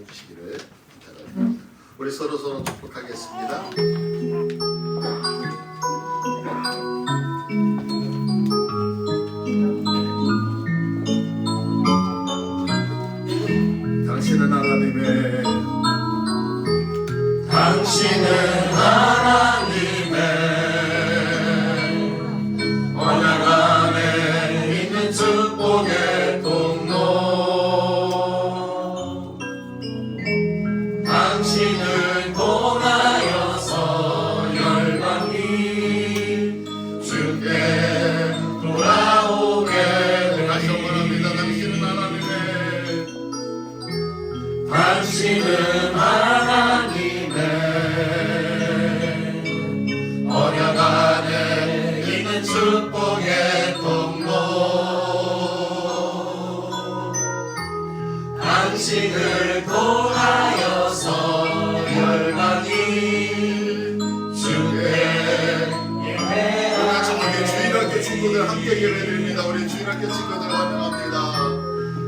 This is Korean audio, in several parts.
주시기를 부탁드립니다. 우리 서로 축복하겠습니다. 당신은 하나님의 언약 안에 있는 축복의 통로. 당신을 통하여서 열방이 주께 돌아오게 되리. 다시 한번 합니다. 당신은 하나님의 언약 안에 있는 축복의 통로. 당신을 통하여서 열방이 주께 예배하게. 주일학교 친구들 함께 예배드립니다. 우리 주일학교 친구들 환영합니다.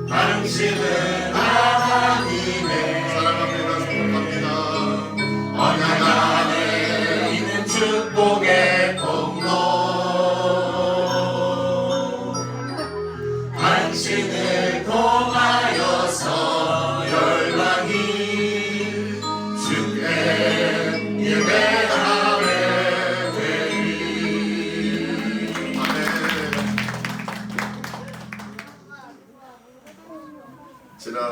당신은 하나님의 사랑합니다. 축복합니다. 언약 안에 있는 축복의 통로. 당신을 통하여서 열방이 주께 예배하게 되리. 아멘. 지난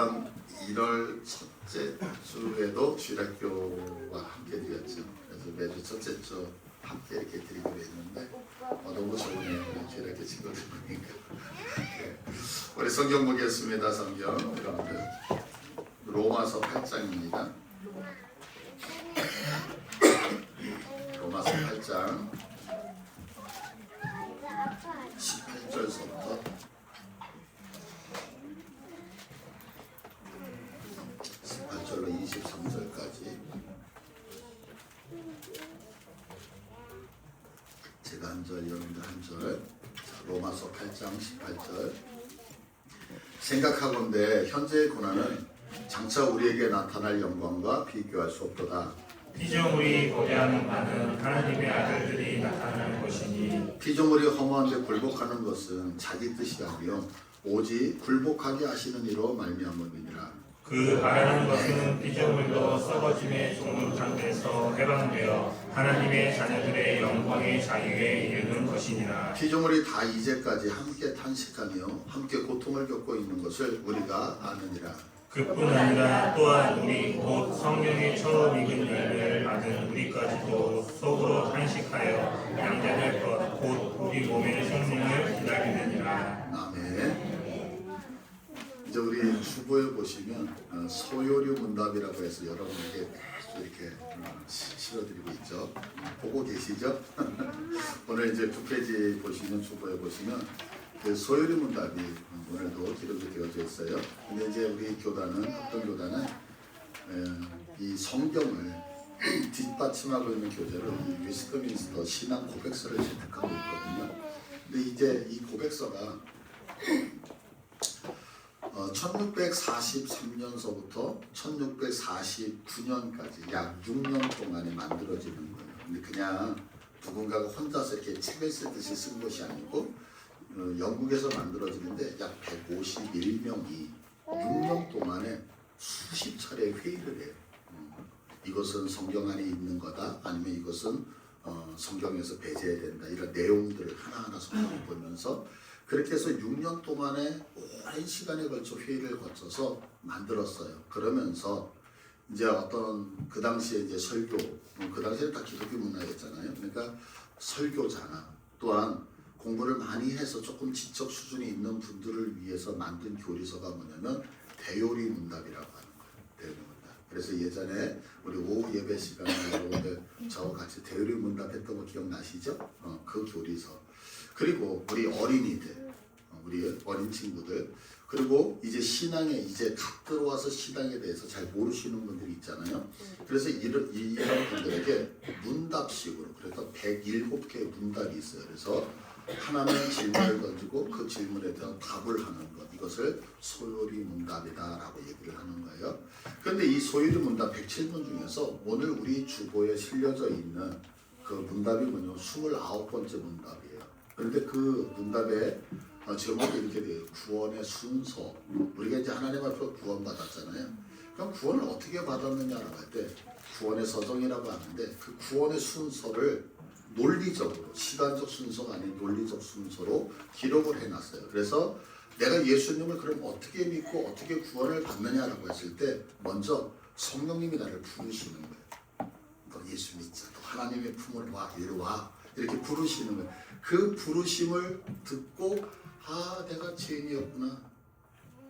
1월 첫째 주에도 주일학교와 함께 드렸죠. 그래서 매주 첫째 주 함께 이렇게 드리기로 했는데 너무 좋네요. 주일학교 친구들 보니까. 우리 성경 보겠습니다. 성경 여러분들 로마서 8장입니다. 로마서 8장 18절서부터 18절로 23절까지 제가 한 절, 여러분들 한 절. 로마서 8장 18절. 생각하건대 현재의 고난은 장차 우리에게 나타날 영광과 비교할 수 없도다. 피조물이 고대하는 바는 하나님의 아들들이 나타나는 것이니 피조물이 허무한데 굴복하는 것은 자기 뜻이 아니요 오직 굴복하게 하시는 이로 말미암음이니라. 그 바라는 것은 피조물도 썩어짐의 종룩한 데서 해방되어 하나님의 자녀들의 영광의 자유에 이르는 것이니라. 피조물이 다 이제까지 함께 탄식하며 함께 고통을 겪고 있는 것을 우리가 아느니라. 그뿐 아니라 또한 우리 곧 성령의 처음 익은 열매를 받은 우리까지도 속으로 탄식하여 양자될 것 곧 우리 몸의 생명을 기다리느니라. 아멘. 이제 우리 주보에 보시면 소요류 문답이라고 해서 여러분에게 매주 이렇게 실어드리고 있죠. 보고 계시죠? 오늘 이제 9페이지 보시면 주보에 보시면 그 소요류 문답이 오늘도 기록이 되어져 있어요. 근데 이제 우리 교단은 어떤 교단은 이 성경을 뒷받침하고 있는 교재로 위스트민스터 신앙 고백서를 채택하고 있거든요. 근데 이제 이 고백서가 1643년서부터 1649년까지 약 6년 동안에 만들어지는 거예요. 근데 그냥 누군가가 혼자서 이렇게 책을 쓰듯이 쓴 것이 아니고 영국에서 만들어지는데 약 151명이 6년 동안에 수십 차례 회의를 해요. 이것은 성경 안에 있는 거다, 아니면 이것은 성경에서 배제해야 된다, 이런 내용들을 하나하나 성경을 보면서 그렇게 해서 6년 동안에 오랜 시간에 걸쳐 회의를 거쳐서 만들었어요. 그러면서 이제 어떤 그 당시에 이제 설교, 그 당시에는 다 기독교 문화였잖아요. 그러니까 설교자나 또한 공부를 많이 해서 조금 지적 수준이 있는 분들을 위해서 만든 교리서가 뭐냐면 대요리 문답이라고 하는 거예요. 대요리 문답. 그래서 예전에 우리 오후 예배 시간에 여러분들 저와 같이 대요리 문답 했던 거 기억나시죠? 그 교리서. 그리고 우리 어린이들, 우리 어린 친구들, 그리고 이제 신앙에 이제 갓 들어와서 신앙에 대해서 잘 모르시는 분들이 있잖아요. 그래서 이런 분들에게 문답식으로, 그래서 107개의 문답이 있어요. 그래서 하나는 질문을 던지고 그 질문에 대한 답을 하는 것, 이거 그것을 소요리 문답이다라고 얘기를 하는 거예요. 그런데 이 소요리 문답 107문 중에서 오늘 우리 주보에 실려져 있는 그 문답이 뭐냐면 29번째 문답이에요. 그런데 그 문답에 제목이 이렇게 돼요. 구원의 순서. 우리가 이제 하나님 앞에서 구원받았잖아요. 그럼 구원을 어떻게 받았느냐라고 할 때 구원의 서정이라고 하는데 그 구원의 순서를 논리적으로, 시간적 순서가 아닌 논리적 순서로 기록을 해놨어요. 그래서 내가 예수님을 그럼 어떻게 믿고 어떻게 구원을 받느냐라고 했을 때 먼저 성령님이 나를 부르시는 거예요. 너 예수 믿자. 너 하나님의 품으로 와. 이리 와. 이렇게 부르시는 거예요. 그 부르심을 듣고 내가 죄인이었구나.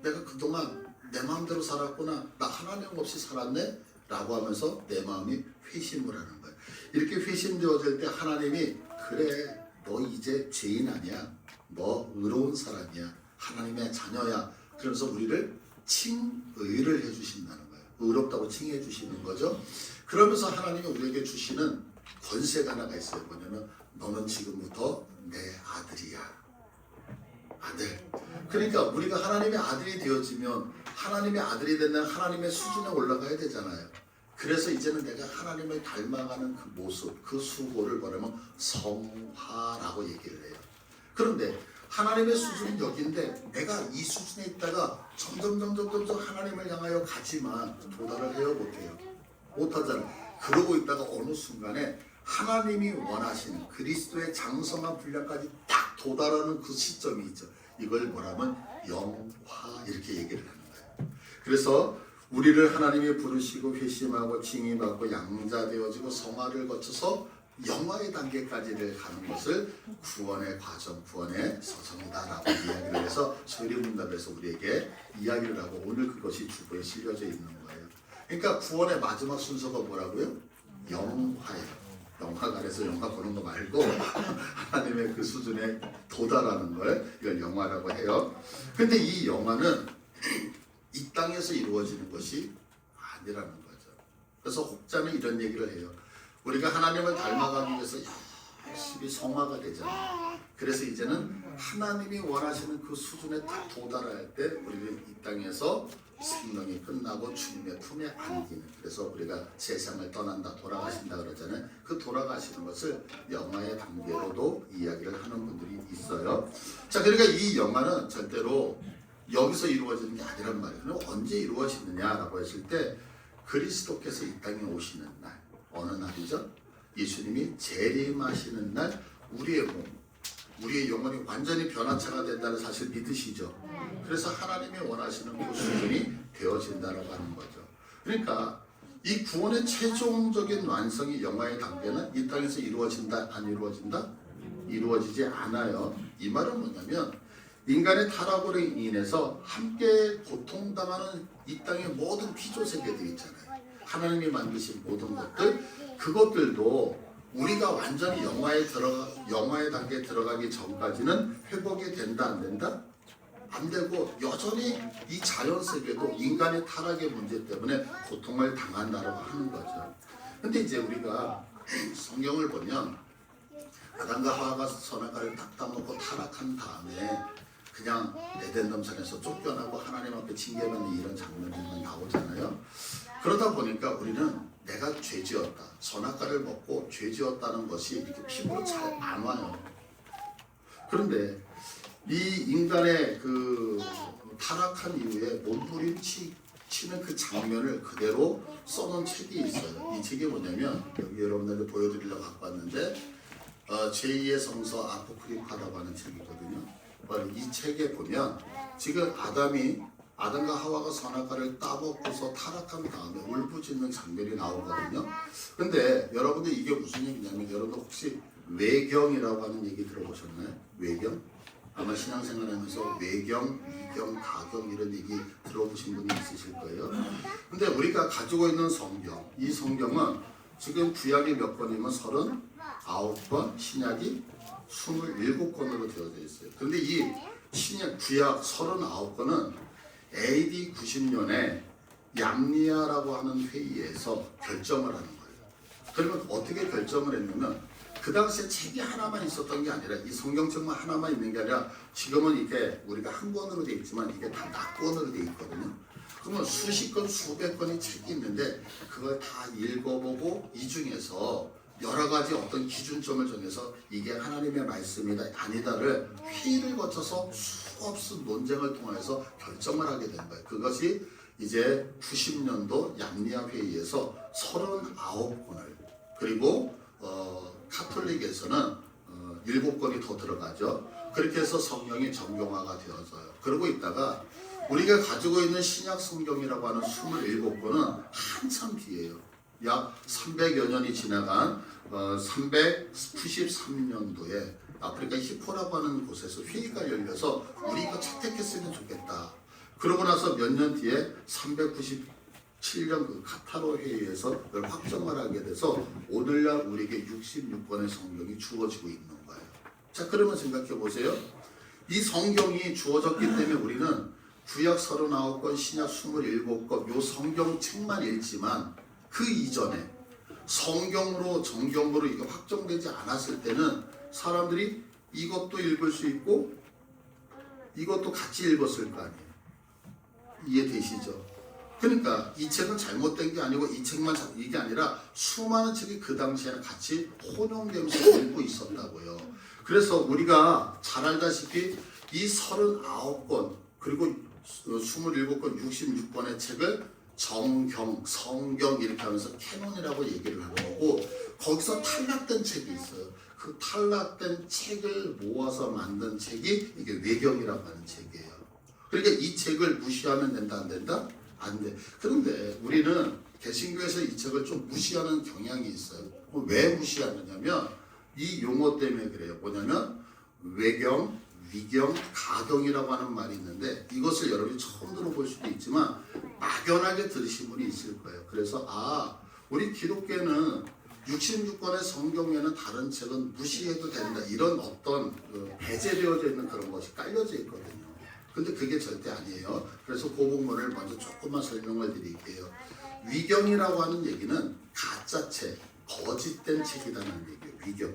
내가 그동안 내 마음대로 살았구나. 나 하나님 없이 살았네. 라고 하면서 내 마음이 회심을 하는 거예요. 이렇게 회심되어질 때 하나님이 그래 너 이제 죄인 아니야. 너 의로운 사람이야. 하나님의 자녀야. 그러면서 우리를 칭의를 해주신다는 거예요. 의롭다고 칭해 주시는 거죠. 그러면서 하나님이 우리에게 주시는 권세가 하나가 있어요. 뭐냐면 너는 지금부터 내 아들이야. 아들. 그러니까 우리가 하나님의 아들이 되어지면 하나님의 아들이 되는 하나님의 수준에 올라가야 되잖아요. 그래서 이제는 내가 하나님을 닮아가는 그 모습, 그 수고를 뭐냐면 성화라고 얘기를 해요. 그런데 하나님의 수준은 여기인데 내가 이 수준에 있다가 점점 하나님을 향하여 가지만 도달을 해요 못해요? 못하잖아요. 그러고 있다가 어느 순간에 하나님이 원하시는 그리스도의 장성한 분량까지 딱 도달하는 그 시점이 있죠. 이걸 뭐라면 영화 이렇게 얘기를 하는 거예요. 그래서 우리를 하나님이 부르시고 회심하고 징임받고 양자되어지고 성화를 거쳐서 영화의 단계까지를 가는 것을 구원의 과정, 구원의 서정이다라고 이야기를 해서 소리문답에서 우리에게 이야기를 하고 오늘 그것이 주보에 실려져 있는 거예요. 그러니까 구원의 마지막 순서가 뭐라고요? 영화예요. 영화관에서 영화 보는 거 말고 하나님의 그 수준에 도달하는 걸 이걸 영화라고 해요. 근데 이 영화는 이 땅에서 이루어지는 것이 아니라는 거죠. 그래서 혹자는 이런 얘기를 해요. 우리가 하나님을 닮아가기 위해서 열심히 성화가 되잖아요. 그래서 이제는 하나님이 원하시는 그 수준에 딱 도달할 때 우리는 이 땅에서 생명이 끝나고 주님의 품에 안기는, 그래서 우리가 세상을 떠난다, 돌아가신다 그러잖아요. 그 돌아가시는 것을 영화의 단계로도 이야기를 하는 분들이 있어요. 자, 그러니까 이 영화는 절대로 여기서 이루어지는 게 아니란 말이에요. 그럼 언제 이루어지느냐라고 했을 때 그리스도께서 이 땅에 오시는 날, 어느 날이죠? 예수님이 재림하시는 날 우리의 몸, 우리의 영혼이 완전히 변화체가 된다는 사실 믿으시죠? 그래서 하나님이 원하시는 그 수준이 되어진다라고 하는 거죠. 그러니까 이 구원의 최종적인 완성이 영화의 단계는 이 땅에서 이루어진다, 안 이루어진다? 이루어지지 않아요. 이 말은 뭐냐면 인간의 타락으로 인해서 함께 고통당하는 이 땅의 모든 피조세계들 있잖아요. 하나님이 만드신 모든 것들, 그것들도 우리가 완전히 영화의 단계에 들어가기 전까지는 회복이 된다, 안 된다? 안 되고 여전히 이 자연세계도 인간의 타락의 문제 때문에 고통을 당한다라고 하는 거죠. 근데 이제 우리가 성경을 보면 아담과 하와가 선악과를 딱 따먹고 타락한 다음에 그냥 에덴 동산에서 쫓겨나고 하나님 앞에 징계받는 이런 장면이 나오잖아요. 그러다 보니까 우리는 내가 죄지었다, 선악과를 먹고 죄지었다는 것이 이렇게 피부로 잘 안 와요. 그런데 이 인간의 그 타락한 이후에 몸부림치는 그 장면을 그대로 써놓은 책이 있어요. 이 책이 뭐냐면 여기 여러분들한테 보여드리려고 갖고 왔는데 제2의 성서 아포크리파라고 하는 책이거든요. 이 책에 보면 지금 아담과 하와가 선악과를 따먹고서 타락한 다음에 울부짖는 장면이 나오거든요. 근데 여러분들 이게 무슨 얘기냐면 여러분들 혹시 외경이라고 하는 얘기 들어보셨나요? 외경? 아마 신앙생활하면서 외경, 이경, 가경 이런 얘기 들어보신 분이 있으실 거예요. 근데 우리가 가지고 있는 성경, 이 성경은 지금 구약이 몇 권이면 39권, 신약이 27권으로 되어져 있어요. 근데 이 신약, 구약 39권은 AD 90년에 얌리아라고 하는 회의에서 결정을 하는 거예요. 그러면 어떻게 결정을 했냐면 그 당시에 책이 하나만 있었던 게 아니라 이 성경책만 하나만 있는 게 아니라 지금은 이게 우리가 한 권으로 돼 있지만 이게 다 낙권으로 돼 있거든요. 그러면 수십 권, 수백 권의 책이 있는데 그걸 다 읽어보고 이 중에서 여러 가지 어떤 기준점을 정해서 이게 하나님의 말씀이다 아니다를 회의를 거쳐서 수없이 논쟁을 통해서 결정을 하게 된 거예요. 그것이 이제 90년도 얌리아 회의에서 39권을 그리고 카톨릭에서는 7권이 더 들어가죠. 그렇게 해서 성경이 정경화가 되어져요. 그러고 있다가 우리가 가지고 있는 신약 성경이라고 하는 27권은 한참 뒤에요. 약 300여 년이 지나간 393년도에 아프리카 히포라고 하는 곳에서 회의가 열려서 우리 이거 채택했으면 좋겠다. 그러고 나서 몇 년 뒤에 397년 그 카타로 회의에서 그걸 확정을 하게 돼서 오늘날 우리에게 66권의 성경이 주어지고 있는 거예요. 자, 그러면 생각해 보세요. 이 성경이 주어졌기 때문에 우리는 구약 39권, 신약 27권 요 성경책만 읽지만 그 이전에 성경으로 정경으로 이게 확정되지 않았을 때는 사람들이 이것도 읽을 수 있고 이것도 같이 읽었을 거 아니에요. 이해되시죠? 그러니까 이 책은 잘못된 게 아니고 이 책만 이게 아니라 수많은 책이 그 당시에는 같이 혼용되면서 읽고 있었다고요. 그래서 우리가 잘 알다시피 이 39권 그리고 27권, 66권의 책을 정경, 성경 이렇게 하면서 캐논이라고 얘기를 하는 거고 거기서 탈락된 책이 있어요. 그 탈락된 책을 모아서 만든 책이 이게 외경이라고 하는 책이에요. 그러니까 이 책을 무시하면 된다 안 된다? 안 돼. 그런데 우리는 개신교에서 이 책을 좀 무시하는 경향이 있어요. 왜 무시하느냐면 이 용어 때문에 그래요. 뭐냐면 외경, 위경, 가경이라고 하는 말이 있는데 이것을 여러분이 처음 들어볼 수도 있지만 막연하게 들으신 분이 있을 거예요. 그래서 우리 기독교는 66권의 성경에는 다른 책은 무시해도 된다 이런 어떤 배제되어져 있는 그런 것이 깔려져 있거든요. 근데 그게 절대 아니에요. 그래서 그 부분을 먼저 조금만 설명을 드릴게요. 위경이라고 하는 얘기는 가짜 책, 거짓된 책이라는 얘기예요. 위경.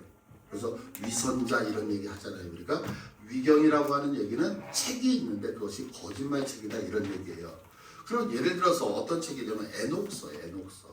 그래서 위선자 이런 얘기 하잖아요. 우리가 위경이라고 하는 얘기는 책이 있는데 그것이 거짓말 책이다 이런 얘기예요. 그럼 예를 들어서 어떤 책이냐면 에녹서예요. 에녹서.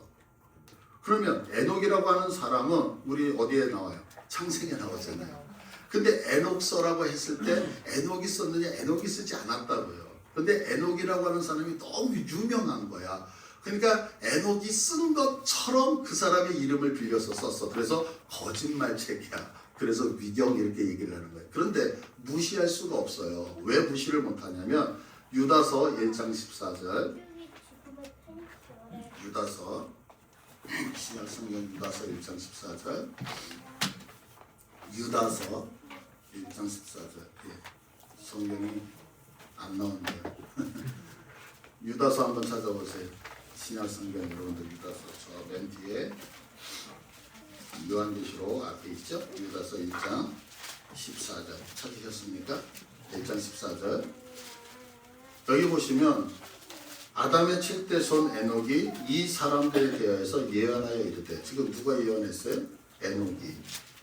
그러면 에녹이라고 하는 사람은 우리 어디에 나와요? 창세기에 나오잖아요. 근데 에녹서라고 했을 때 에녹이 썼느냐? 에녹이 쓰지 않았다고요. 근데 에녹이라고 하는 사람이 너무 유명한 거야. 그러니까 에녹이 쓴 것처럼 그 사람의 이름을 빌려서 썼어. 그래서 거짓말 책이야. 그래서 위경 이렇게 얘기를 하는 거예요. 그런데 무시할 수가 없어요. 왜 무시를 못하냐면 유다서 1장 14절 유다서 신약성경 유다서 1장 14절 유다서 1장 14절 성경이 안 나온대요. 유다서 한번 찾아보세요. 신약성경 여러분들 유다서 저 맨 뒤에 요한계시록 앞에 있죠? 유다서 1장 14절 찾으셨습니까? 1장 14절 여기 보시면 아담의 7대 손 에녹이 이 사람들에 대하여서 예언하여 이르되 지금 누가 예언했어요? 에녹이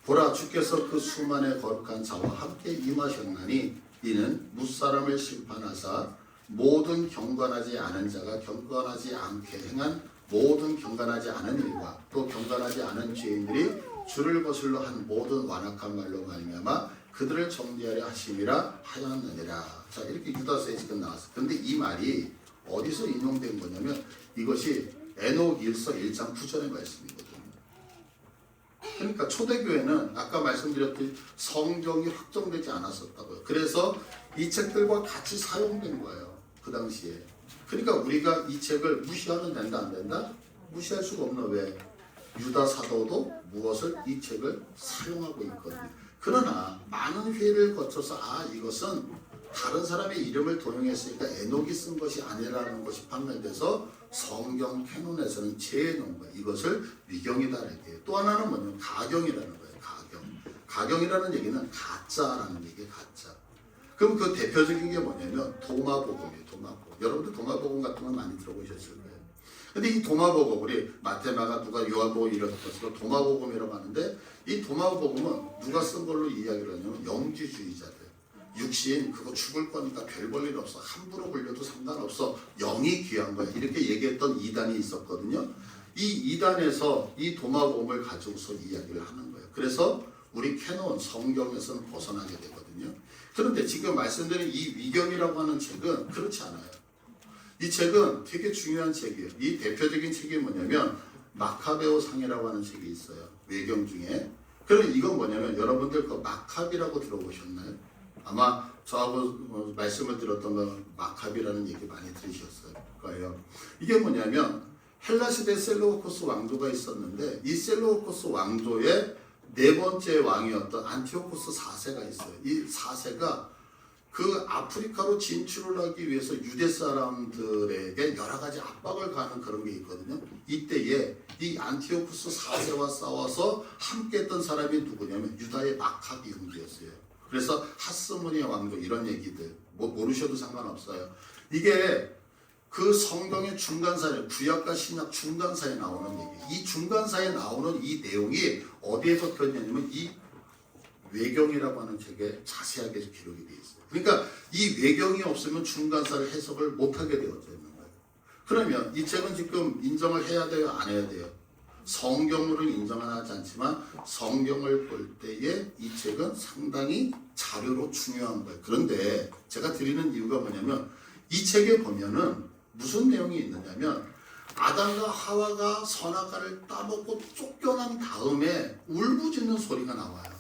보라 주께서 그 수만의 거룩한 자와 함께 임하셨나니 이는 무사람을 심판하사 모든 경건하지 않은 자가 경건하지 않게 행한 모든 경건하지 않은 일과 또 경건하지 않은 죄인들이 주를 거슬러 한 모든 완악한 말로 말미암아 그들을 정죄하려 하심이라 하였느니라. 자 이렇게 유다서에 지금 나왔어요. 근데 이 말이 어디서 인용된 거냐면 이것이 에녹 1서 1장 9절의 말씀이거든요. 그러니까 초대교회는 아까 말씀드렸듯이 성경이 확정되지 않았었다고요. 그래서 이 책들과 같이 사용된 거예요. 그 당시에. 그러니까 우리가 이 책을 무시하면 된다 안 된다? 무시할 수가 없나 왜? 유다 사도도 무엇을 이 책을 사용하고 있거든요. 그러나 많은 회의를 거쳐서 이것은 다른 사람의 이름을 도용했으니까 에녹이 쓴 것이 아니라는 것이 판명돼서 성경 캐논에서는 제해놓은 거예요. 이것을 위경이다 이렇게. 또 하나는 뭐냐면 가경이라는 거예요. 가경. 가경이라는 얘기는 가짜라는 얘기예요. 가짜. 그럼 그 대표적인 게 뭐냐면 도마복음이에요. 도마복음. 여러분들 도마복음 같은 건 많이 들어보셨을 거예요. 근데 이 도마복음, 우리 마테마가 누가 요한복음 이런 것으로 도마복음이라고 하는데, 이 도마복음은 누가 쓴 걸로 이야기를 하냐면 영지주의자들. 육신 그거 죽을 거니까 별 볼 일 없어. 함부로 굴려도 상관없어. 영이 귀한 거야. 이렇게 얘기했던 이단이 있었거든요. 이 이단에서 이 도마복음을 가지고서 이야기를 하는 거예요. 그래서 우리 캐논 성경에서는 벗어나게 되거든요. 그런데 지금 말씀드린 이 위경이라고 하는 책은 그렇지 않아요. 이 책은 되게 중요한 책이에요. 이 대표적인 책이 뭐냐면 마카베오 상이라고 하는 책이 있어요. 외경 중에. 그럼 이건 뭐냐면 여러분들 그 마카비라고 들어보셨나요? 아마 저하고 말씀을 들었던 건 마카비라는 얘기 많이 들으셨을 거예요. 이게 뭐냐면 헬라 시대 셀루코스 왕조가 있었는데 이 셀루코스 왕조의 네 번째 왕이었던 안티오코스 4세가 있어요. 이 4세가 그 아프리카로 진출을 하기 위해서 유대 사람들에게 여러 가지 압박을 가하는 그런 게 있거든요. 이때에 이 안티오코스 4세와 싸워서 함께 했던 사람이 누구냐면 유다의 마카비 형제였어요. 그래서 하스모니아 왕조 이런 얘기들 뭐 모르셔도 상관없어요. 이게 그 성경의 중간사에 구약과 신약 중간사에 나오는 얘기. 이 중간사에 나오는 이 내용이 어디에 적혀 있냐면 이 외경이라고 하는 책에 자세하게 기록이 되어 있어요. 그러니까 이 외경이 없으면 중간사를 해석을 못하게 되어져 있는 거예요. 그러면 이 책은 지금 인정을 해야 돼요, 안 해야 돼요? 성경으로는 인정은 하지 않지만 성경을 볼 때에 이 책은 상당히 자료로 중요한 거예요. 그런데 제가 드리는 이유가 뭐냐면 이 책에 보면은 무슨 내용이 있느냐면 아담과 하와가 선악과를 따먹고 쫓겨난 다음에 울부짖는 소리가 나와요.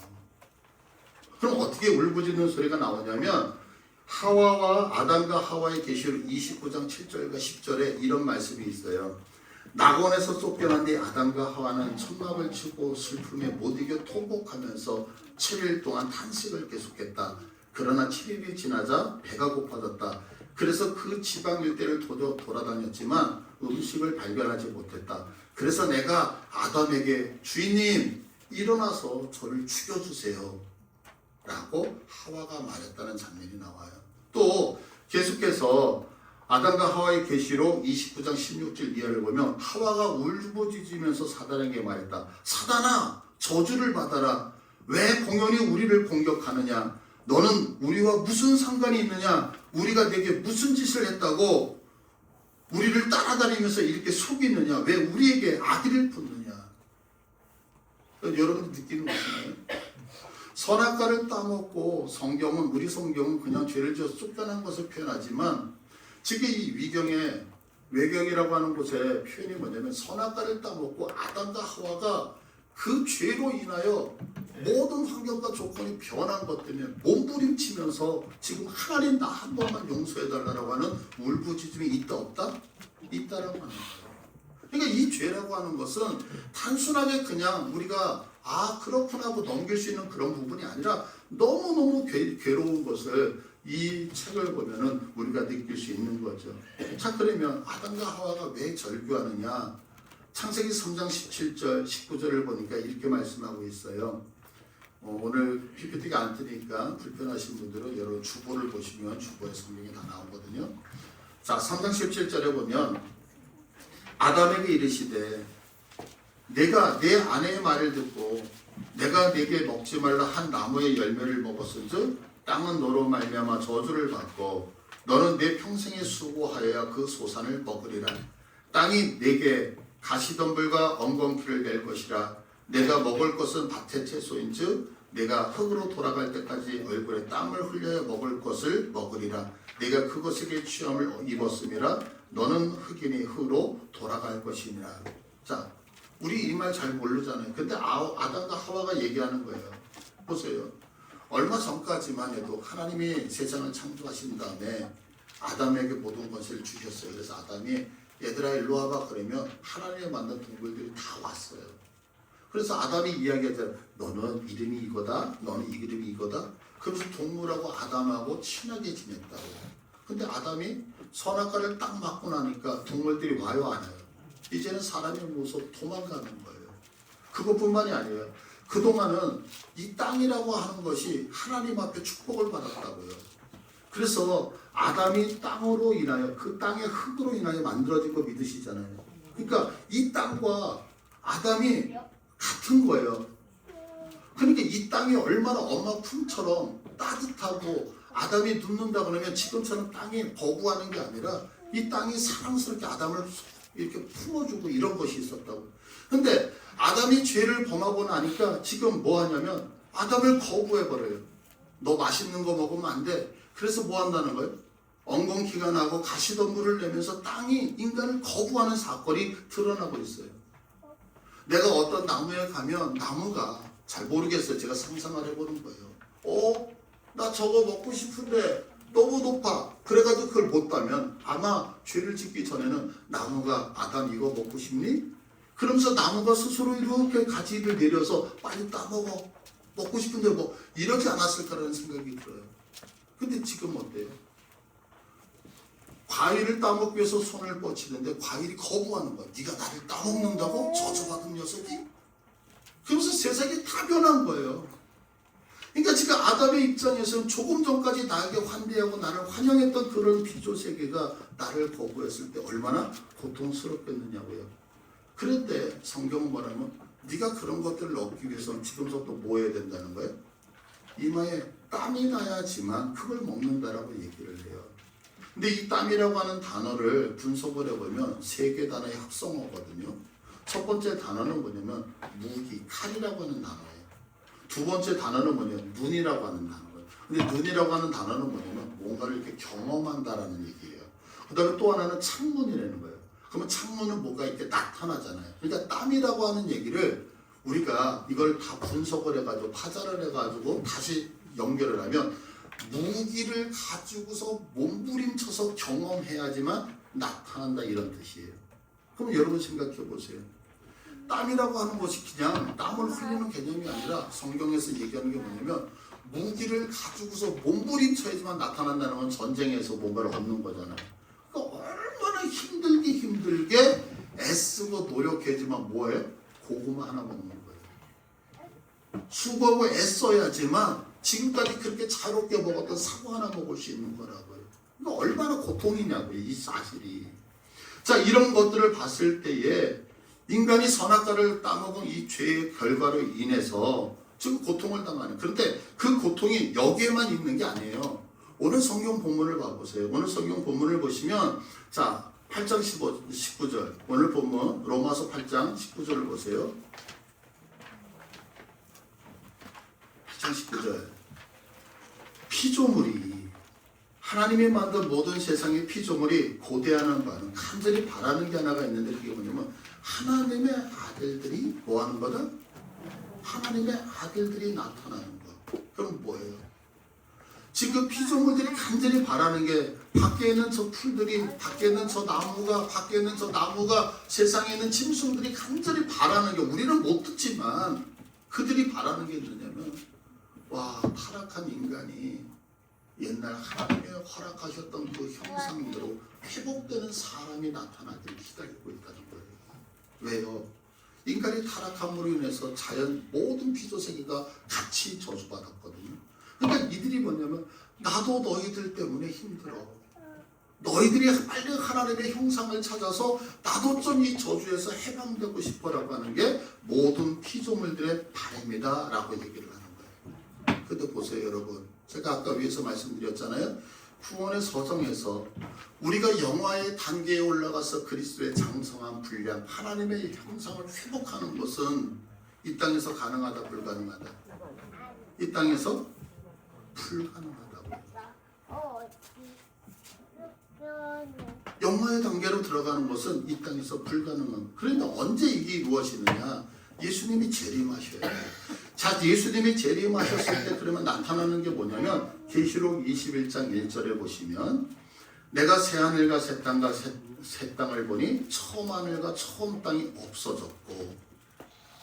그럼 어떻게 울부짖는 소리가 나오냐면 하와와 아담과 하와의 계시록 29장 7절과 10절에 이런 말씀이 있어요. 낙원에서 쫓겨난 뒤 아담과 하와는 천막을 치고 슬픔에 못 이겨 통곡하면서 7일 동안 탄식을 계속했다. 그러나 7일이 지나자 배가 고파졌다. 그래서 그 지방 일대를 돌아다녔지만 음식을 발견하지 못했다. 그래서 내가 아담에게 주인님 일어나서 저를 죽여주세요 라고 하와가 말했다는 장면이 나와요. 또 계속해서 아담과 하와의 계시록 29장 16절 이하를 보면 하와가 울부짖으면서 사단에게 말했다. 사단아 저주를 받아라. 왜 공연히 우리를 공격하느냐. 너는 우리와 무슨 상관이 있느냐. 우리가 내게 무슨 짓을 했다고 우리를 따라다니면서 이렇게 속이느냐. 왜 우리에게 악의를 품느냐. 여러분 느끼는 것이나요? 선악과를 따먹고 성경은 우리 성경은 그냥 죄를 지어서 쫓겨난 것을 표현하지만 지금 이 위경의 외경이라고 하는 곳의 표현이 뭐냐면 선악과를 따먹고 아담과 하와가 그 죄로 인하여 모든 환경과 조건이 변한 것 때문에 몸부림치면서 지금 하나님 나 한 번만 용서해달라고 하는 울부짖음이 있다 없다? 있다라고 하는 거예요. 그러니까 이 죄라고 하는 것은 단순하게 그냥 우리가 아 그렇구나 하고 넘길 수 있는 그런 부분이 아니라 너무너무 괴로운 것을 이 책을 보면은 우리가 느낄 수 있는 거죠. 자 그러면 아담과 하와가 왜 절규하느냐. 창세기 3장 17절 19절을 보니까 이렇게 말씀하고 있어요. 오늘 PPT가 안 뜨니까 불편하신 분들은 여러 주보를 보시면 주보에 성경이 다 나오거든요. 자 3장 17절에 보면 아담에게 이르시되 내가 내 아내의 말을 듣고 내가 네게 먹지 말라 한 나무의 열매를 먹었은즉 땅은 너로 말미암아 저주를 받고 너는 내 평생에 수고하여야 그 소산을 먹으리라. 땅이 내게 가시덤불과 엉겅퀴를 낼 것이라. 내가 먹을 것은 밭의 채소인즉 내가 흙으로 돌아갈 때까지 얼굴에 땀을 흘려야 먹을 것을 먹으리라. 내가 그것에게 취함을 입었음이라. 너는 흙이니 흙으로 돌아갈 것이니라. 자, 우리 이 말 잘 모르잖아요. 근데 아담과 하와가 얘기하는 거예요. 보세요. 얼마 전까지만 해도 하나님이 세상을 창조하신 다음에 아담에게 모든 것을 주셨어요. 그래서 아담이 얘들아 일로 와봐 그러면 하나님이 만든 동물들이 다 왔어요. 그래서 아담이 이야기하잖아요. 너는 이름이 이거다. 너는 이 이름이 이거다. 그래서 동물하고 아담하고 친하게 지냈다고. 근데 아담이 선악과를 딱 맞고 나니까 동물들이 와요 안 와요? 이제는 사람이 무서워 도망가는 거예요. 그것뿐만이 아니에요. 그동안은 이 땅이라고 하는 것이 하나님 앞에 축복을 받았다고요. 그래서 아담이 땅으로 인하여 그 땅의 흙으로 인하여 만들어진 거 믿으시잖아요. 그러니까 이 땅과 아담이 같은 거예요. 그러니까 이 땅이 얼마나 엄마 품처럼 따뜻하고 아담이 눕는다 그러면 지금처럼 땅이 거부하는 게 아니라 이 땅이 사랑스럽게 아담을 이렇게 품어주고 이런 것이 있었다고. 근데 아담이 죄를 범하고 나니까 지금 뭐 하냐면 아담을 거부해버려요. 너 맛있는 거 먹으면 안 돼. 그래서 뭐 한다는 거예요? 엉겅퀴가 나고 가시덤불을 내면서 땅이 인간을 거부하는 사건이 드러나고 있어요. 내가 어떤 나무에 가면 나무가 잘 모르겠어요. 제가 상상을 해보는 거예요. 나 저거 먹고 싶은데 너무 높아. 그래가지고 그걸 못 따면 아마 죄를 짓기 전에는 나무가 아담 이거 먹고 싶니? 그러면서 나무가 스스로 이렇게 가지를 내려서 빨리 따먹어. 먹고 싶은데 뭐 이러지 않았을까라는 생각이 들어요. 근데 지금 어때요? 과일을 따먹기 위해서 손을 뻗치는데 과일이 거부하는 거야. 네가 나를 따먹는다고? 저주받은 녀석이? 그러면서 세상이 다 변한 거예요. 그러니까 지금 아담의 입장에서는 조금 전까지 나에게 환대하고 나를 환영했던 그런 피조 세계가 나를 거부했을 때 얼마나 고통스럽겠느냐고요. 그런데 성경은 뭐라면 네가 그런 것들을 얻기 위해서는 지금부터 뭐 해야 된다는 거예요? 이마에 땀이 나야지만 그걸 먹는다라고 얘기를 해요. 근데 이 땀이라고 하는 단어를 분석을 해보면 세 개 단어의 합성어거든요. 첫 번째 단어는 뭐냐면 무기, 칼이라고 하는 단어예요. 두 번째 단어는 뭐냐면 눈이라고 하는 단어예요. 근데 눈이라고 하는 단어는 뭐냐면 뭔가를 이렇게 경험한다라는 얘기예요. 그 다음에 또 하나는 창문이라는 거예요. 그러면 창문은 뭐가 이렇게 나타나잖아요. 그러니까 땀이라고 하는 얘기를 우리가 이걸 다 분석을 해가지고 파자를 해가지고 다시 연결을 하면 무기를 가지고서 몸부림쳐서 경험해야지만 나타난다 이런 뜻이에요. 그럼 여러분 생각해 보세요. 땀이라고 하는 것이 그냥 땀을 흘리는 개념이 아니라 성경에서 얘기하는 게 뭐냐면 무기를 가지고서 몸부림쳐야지만 나타난다는 건 전쟁에서 뭔가를 얻는 거잖아요. 그러니까 얼마나 힘들게 애쓰고 노력하지만 뭐예요? 고구마 하나 먹는 거예요. 수고하고 애써야지만 지금까지 그렇게 자유롭게 먹었던 사과 하나 먹을 수 있는 거라고요. 그러니까 얼마나 고통이냐고요, 이 사실이. 자, 이런 것들을 봤을 때에 인간이 선악과를 따먹은 이 죄의 결과로 인해서 지금 고통을 당하는. 그런데 그 고통이 여기에만 있는 게 아니에요. 오늘 성경 본문을 봐보세요. 오늘 성경 본문을 보시면 자 8장 19절 오늘 본문 로마서 8장 19절을 보세요. 8장 19절 피조물이 하나님이 만든 모든 세상의 피조물이 고대하는 바는 간절히 바라는 게 하나가 있는데 그게 뭐냐면 하나님의 아들들이 뭐 하는 거다? 하나님의 아들들이 나타나는 거. 그럼 뭐예요? 지금 피조물들이 간절히 바라는 게 밖에 있는 저 풀들이, 밖에 있는 저 나무가, 밖에 있는 저 나무가, 세상에 있는 짐승들이 간절히 바라는 게 우리는 못 듣지만 그들이 바라는 게 있느냐면 와, 타락한 인간이 옛날 하나님이 허락하셨던 그 형상대로 회복되는 사람이 나타나기를 기다리고 있다는 거예요. 왜요? 인간이 타락함으로 인해서 자연 모든 피조세계가 같이 저주받았거든요. 그러니까 이들이 뭐냐면 나도 너희들 때문에 힘들어. 너희들이 빨리 하나님의 형상을 찾아서 나도 좀 이 저주에서 해방되고 싶어라고 하는 게 모든 피조물들의 바람이다 라고 얘기를 하는 거예요. 근데 보세요 여러분. 제가 아까 위에서 말씀드렸잖아요. 구원의 서정에서 우리가 영화의 단계에 올라가서 그리스도의 장성한 분량 하나님의 형상을 회복하는 것은 이 땅에서 가능하다 불가능하다? 이 땅에서 불가능하다고. 영화의 단계로 들어가는 것은 이 땅에서 불가능한. 그런데 언제 이게 이루어지느냐? 예수님이 재림하셔야 돼요. 자, 예수님이 재림하셨을 때 그러면 나타나는 게 뭐냐면 계시록 21장 1절에 보시면 내가 새하늘과 새 땅과 새 땅을 보니 처음 하늘과 처음 땅이 없어졌고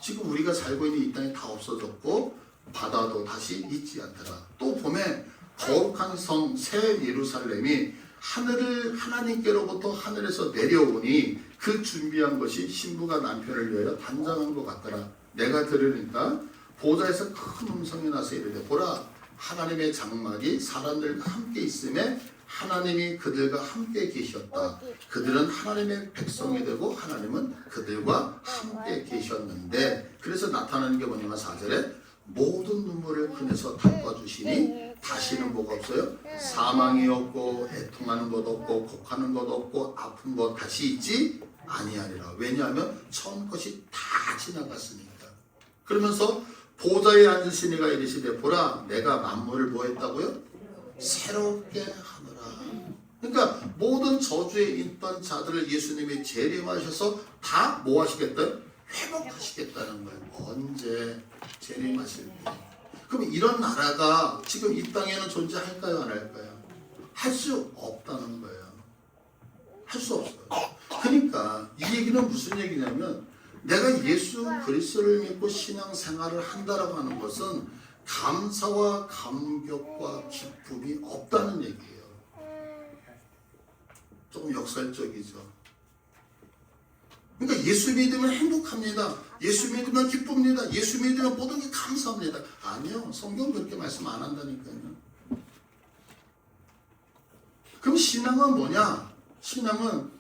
지금 우리가 살고 있는 이 땅이 다 없어졌고 바다도 다시 있지 않더라. 또 봄에 거룩한 성 새 예루살렘이 하늘을 하나님께로부터 하늘에서 내려오니 그 준비한 것이 신부가 남편을 위하여 단장한 것 같더라. 내가 들으니까 보좌에서 큰 음성이 나서 이르되 보라 하나님의 장막이 사람들과 함께 있음에 하나님이 그들과 함께 계셨다. 그들은 하나님의 백성이 되고 하나님은 그들과 함께 계셨는데, 그래서 나타나는 게 뭐냐면 4절에 모든 눈물을 그네서 닦아주시니 다시는 뭐가 없어요? 사망이 없고 애통하는 것 없고 곡하는 것 없고 아픈 것 다시 있지 아니하리라. 왜냐하면 처음 것이 다 지나갔으니까. 그러면서 보좌에 앉으신 이가 이르시되 보라 내가 만물을 뭐 했다고요? 새롭게 하노라. 그러니까 모든 저주에 있던 자들을 예수님이 재림하셔서 다 뭐 하시겠다? 회복하시겠다는 거예요. 언제? 재림하실 때. 그럼 이런 나라가 지금 이 땅에는 존재할까요? 안 할까요? 할 수 없다는 거예요. 할 수 없어요. 그러니까 이 얘기는 무슨 얘기냐면 내가 예수 그리스도를 믿고 신앙생활을 한다라고 하는 것은 감사와 감격과 기쁨이 없다는 얘기예요. 조금 역설적이죠. 그러니까 예수 믿으면 행복합니다. 예수 믿으면 기쁩니다. 예수 믿으면 모든 게 감사합니다. 아니요. 성경 그렇게 말씀 안 한다니까요. 그럼 신앙은 뭐냐? 신앙은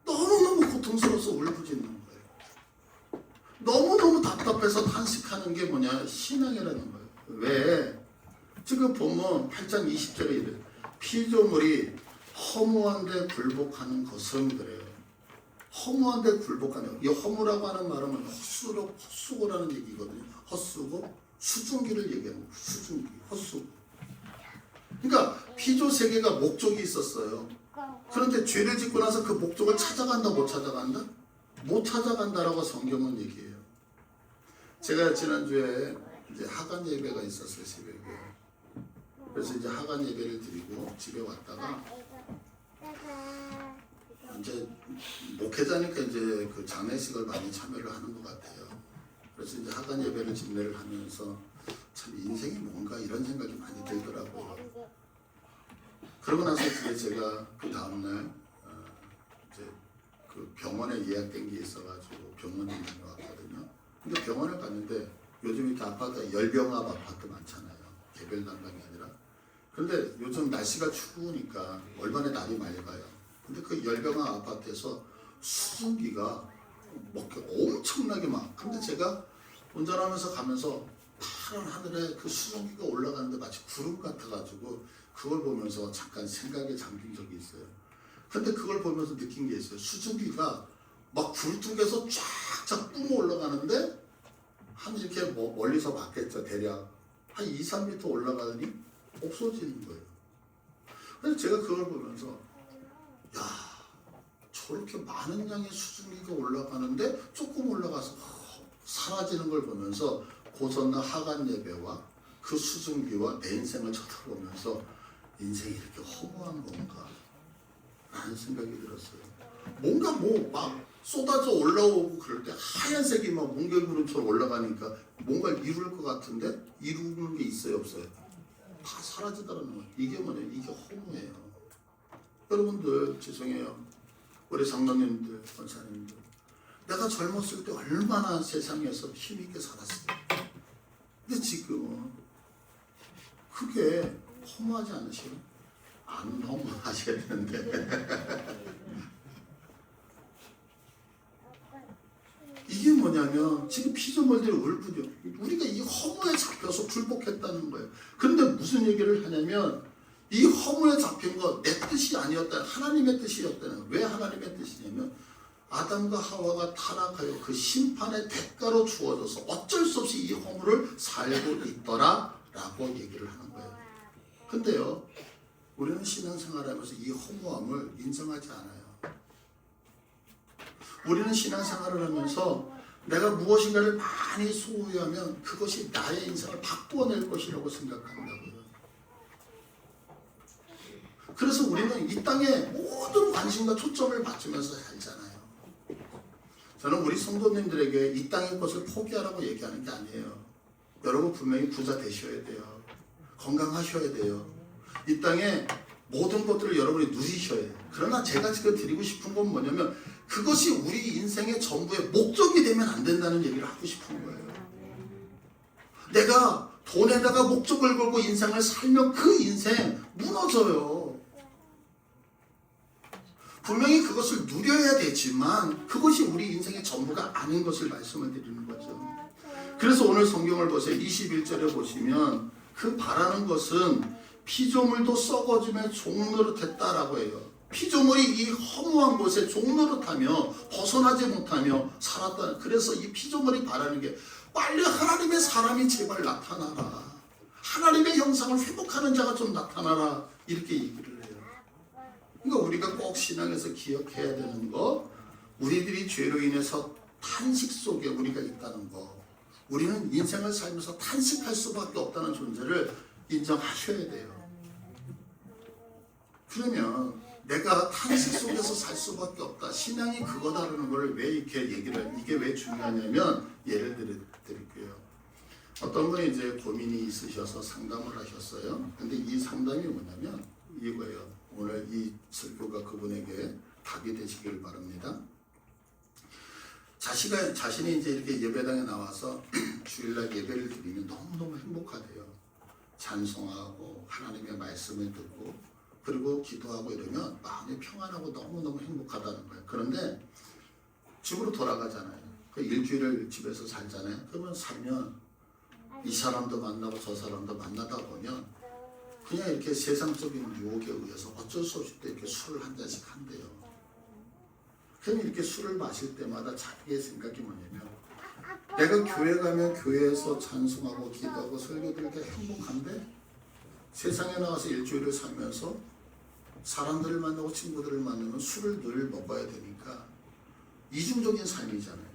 너무너무 고통스러워서 울부짖는 거예요. 너무너무 답답해서 탄식하는 게 뭐냐? 신앙이라는 거예요. 왜? 지금 보면 8장 20절에 이래 피조물이 허무한데 굴복하는 것은 그래요. 허무한데 굴복하는, 이 허무라고 하는 말은 헛수고라는 얘기거든요. 헛수고 수증기를 얘기하는 거예요. 수증기, 헛수고. 그러니까 피조 세계가 목적이 있었어요. 그런데 죄를 짓고 나서 그 목적을 찾아간다 못 찾아간다? 못 찾아간다라고 성경은 얘기해요. 제가 지난주에 이제 하간 예배가 있었어요, 새벽에. 그래서 이제 하간 예배를 드리고 집에 왔다가 이제 목회자니까 이제 그 장례식을 많이 참여를 하는 것 같아요. 그래서 이제 하간 예배를 집례를 하면서 참 인생이 뭔가 이런 생각이 많이 들더라고요. 그러고 나서 이제 제가 그 다음날 이제 그 병원에 예약된 게 있어가지고 병원에 다녀왔거든요. 근데 병원을 갔는데 요즘 이렇게 아파트가 열병합 아파트 많잖아요. 개별 담당이 아니라. 그런데 요즘 날씨가 추우니까 얼마나 날이 맑아요. 근데 그 열병합 아파트에서 수증기가 뭐 엄청나게 막. 근데 제가 운전하면서 가면서 파란 하늘에 그 수증기가 올라가는데 마치 구름 같아가지고 그걸 보면서 잠깐 생각에 잠긴 적이 있어요. 근데 그걸 보면서 느낀 게 있어요. 수증기가 막 굴뚝에서 쫙쫙 뿜어 올라가는데 한 이렇게 뭐 멀리서 봤겠죠. 대략 한 2, 3m 올라가더니 없어지는 거예요. 그래서 제가 그걸 보면서 야, 저렇게 많은 양의 수증기가 올라가는데 조금 올라가서 사라지는 걸 보면서 고전나 하간 예배와 그 수증기와 내 인생을 쳐다보면서 인생이 이렇게 허무한 건가 라는 생각이 들었어요. 뭔가 뭐 막 쏟아져 올라오고 그럴 때 하얀색이 막 몽gel구름처럼 올라가니까 뭔가 이룰 것 같은데 이루는 게 있어요 없어요? 다 사라지더라는 거예요. 이게 뭐냐? 이게 허무해요. 여러분들 죄송해요. 우리 장로님들, 권사님들, 내가 젊었을 때 얼마나 세상에서 힘있게 살았어요. 근데 지금은 그게 허무하지 않으세요? 안 허무하셔야 되는데 이게 뭐냐면 지금 피조물들이 울부짖어. 우리가 이 허무에 잡혀서 굴복했다는 거예요. 근데 무슨 얘기를 하냐면 이 허무에 잡힌 거 내 뜻이 아니었다. 하나님의 뜻이었다는. 왜 하나님의 뜻이냐면 아담과 하와가 타락하여 그 심판의 대가로 주어져서 어쩔 수 없이 이 허무를 살고 있더라 라고 얘기를 하는 거예요. 근데요 우리는 신앙생활하면서 이 허무함을 인정하지 않아요. 우리는 신앙생활을 하면서 내가 무엇인가를 많이 소유하면 그것이 나의 인생을 바꿔낼 것이라고 생각한다고요. 그래서 우리는 이 땅에 모든 관심과 초점을 맞추면서 살잖아요. 저는 우리 성도님들에게 이 땅의 것을 포기하라고 얘기하는 게 아니에요. 여러분 분명히 부자 되셔야 돼요. 건강하셔야 돼요. 이 땅에 모든 것들을 여러분이 누리셔야 돼요. 그러나 제가 지금 드리고 싶은 건 뭐냐면 그것이 우리 인생의 전부의 목적이 되면 안 된다는 얘기를 하고 싶은 거예요. 내가 돈에다가 목적을 걸고 인생을 살면 그 인생 무너져요. 분명히 그것을 누려야 되지만 그것이 우리 인생의 전부가 아닌 것을 말씀을 드리는 거죠. 그래서 오늘 성경을 보세요. 21절에 보시면 그 바라는 것은 피조물도 썩어지며 종노릇했다라고 해요. 피조물이 이 허무한 곳에 종노릇하며 벗어나지 못하며 살았다. 그래서 이 피조물이 바라는 게 빨리 하나님의 사람이 제발 나타나라. 하나님의 형상을 회복하는 자가 좀 나타나라. 이렇게 얘기를 해요. 그러니까 우리가 꼭 신앙에서 기억해야 되는 거, 우리들이 죄로 인해서 탄식 속에 우리가 있다는 거, 우리는 인생을 살면서 탄식할 수밖에 없다는 존재를 인정하셔야 돼요. 그러면 내가 탄식 속에서 살 수밖에 없다. 신앙이 그거다라는 걸 왜 이렇게 이게 왜 중요하냐면 예를 드릴게요. 어떤 분이 이제 고민이 있으셔서 상담을 하셨어요. 근데 이 상담이 뭐냐면 이거예요. 오늘 이 설교가 그분에게 답이 되시길 바랍니다. 자신이 이제 이렇게 예배당에 나와서 주일날 예배를 드리면 너무너무 행복하대요. 찬송하고 하나님의 말씀을 듣고 그리고 기도하고 이러면 마음이 평안하고 너무너무 행복하다는 거예요. 그런데 집으로 돌아가잖아요. 그 일주일을 집에서 살잖아요. 그러면 살면 이 사람도 만나고 저 사람도 만나다 보면 그냥 이렇게 세상적인 유혹에 의해서 어쩔 수 없이 또 이렇게 술을 한 잔씩 한대요. 그럼 이렇게 술을 마실 때마다 자기의 생각이 뭐냐면 내가 교회 가면 교회에서 찬송하고 기도하고 설교 들을 때 행복한데 세상에 나와서 일주일을 살면서 사람들을 만나고 친구들을 만나면 술을 늘 먹어야 되니까 이중적인 삶이잖아요.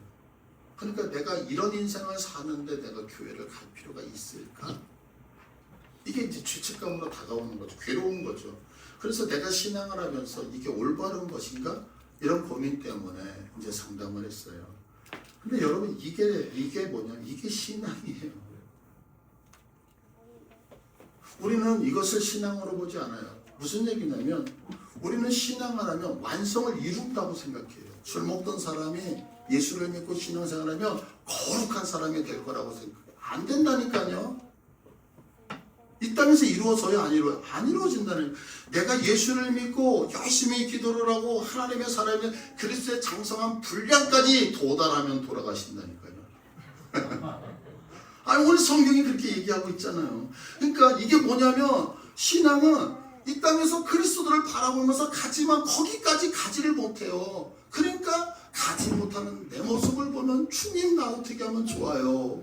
그러니까 내가 이런 인생을 사는데 내가 교회를 갈 필요가 있을까? 이게 이제 죄책감으로 다가오는 거죠. 괴로운 거죠. 그래서 내가 신앙을 하면서 이게 올바른 것인가? 이런 고민 때문에 이제 상담을 했어요. 근데 여러분 이게 뭐냐면 이게 신앙이에요. 우리는 이것을 신앙으로 보지 않아요. 무슨 얘기냐면 우리는 신앙을 하면 완성을 이룬다고 생각해요. 술 먹던 사람이 예수를 믿고 신앙생활하면 거룩한 사람이 될 거라고 생각해요. 안 된다니까요. 이 땅에서 이루어져야 안 이루어진다는. 내가 예수를 믿고 열심히 기도를 하고 하나님의 사람이 그리스도의 장성한 분량까지 도달하면 돌아가신다니까요. 아니 오늘 성경이 그렇게 얘기하고 있잖아요. 그러니까 이게 뭐냐면 신앙은 이 땅에서 그리스도를 바라보면서 가지만 거기까지 가지를 못해요. 그러니까 가지 못하는 내 모습을 보면 주님 나 어떻게 하면 좋아요.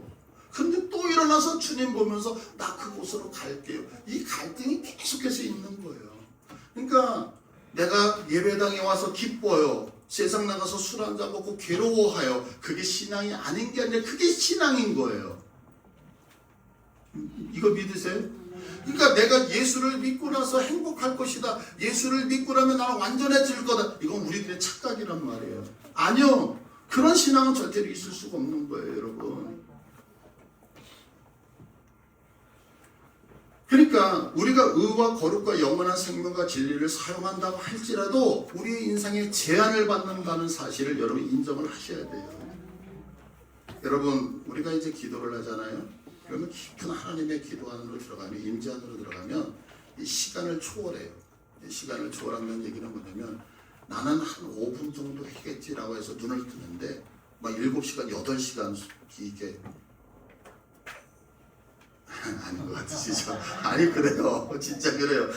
그런데 또 일어나서 주님 보면서 나 그곳으로 갈게요. 이 갈등이 계속해서 있는 거예요. 그러니까 내가 예배당에 와서 기뻐요. 세상 나가서 술 한잔 먹고 괴로워하여. 그게 신앙이 아닌 게 아니라 그게 신앙인 거예요. 이거 믿으세요? 그러니까 내가 예수를 믿고 나서 행복할 것이다. 예수를 믿고 나면 나는 완전해질 거다. 이건 우리들의 착각이란 말이에요. 아니요. 그런 신앙은 절대로 있을 수가 없는 거예요, 여러분. 그러니까 우리가 의와 거룩과 영원한 생명과 진리를 사용한다고 할지라도 우리의 인생에 제한을 받는다는 사실을 여러분 인정을 하셔야 돼요. 여러분 우리가 이제 기도를 하잖아요. 그러면 깊은 하나님의 기도 안으로 들어가면 임재 안으로 들어가면 이 시간을 초월해요. 이 시간을 초월한다는 얘기는 뭐냐면 나는 한 5분 정도 하겠지라고 해서 눈을 뜨는데 막 7시간, 8시간 이게 아닌 것 같으시죠? 아니 그래요. 진짜 그래요.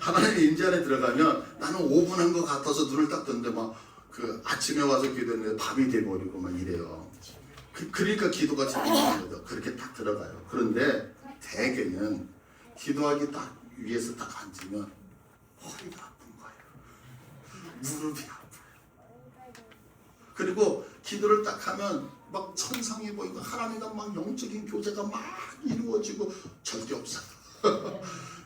하나님의 임재 안에 들어가면 나는 5분 한 것 같아서 눈을 딱 떴는데 막 그 아침에 와서 기도했는데 밤이 돼버리고 막 이래요. 그러니까 기도가 재밌는 거죠. 그렇게 딱 들어가요. 그런데 대개는 기도하기 딱 위에서 딱 앉으면 허리가 아픈 거예요. 무릎이 아파요. 그리고 기도를 딱 하면 막 천상이 보이고 하나님과 막 영적인 교제가 막 이루어지고 절대 없어요.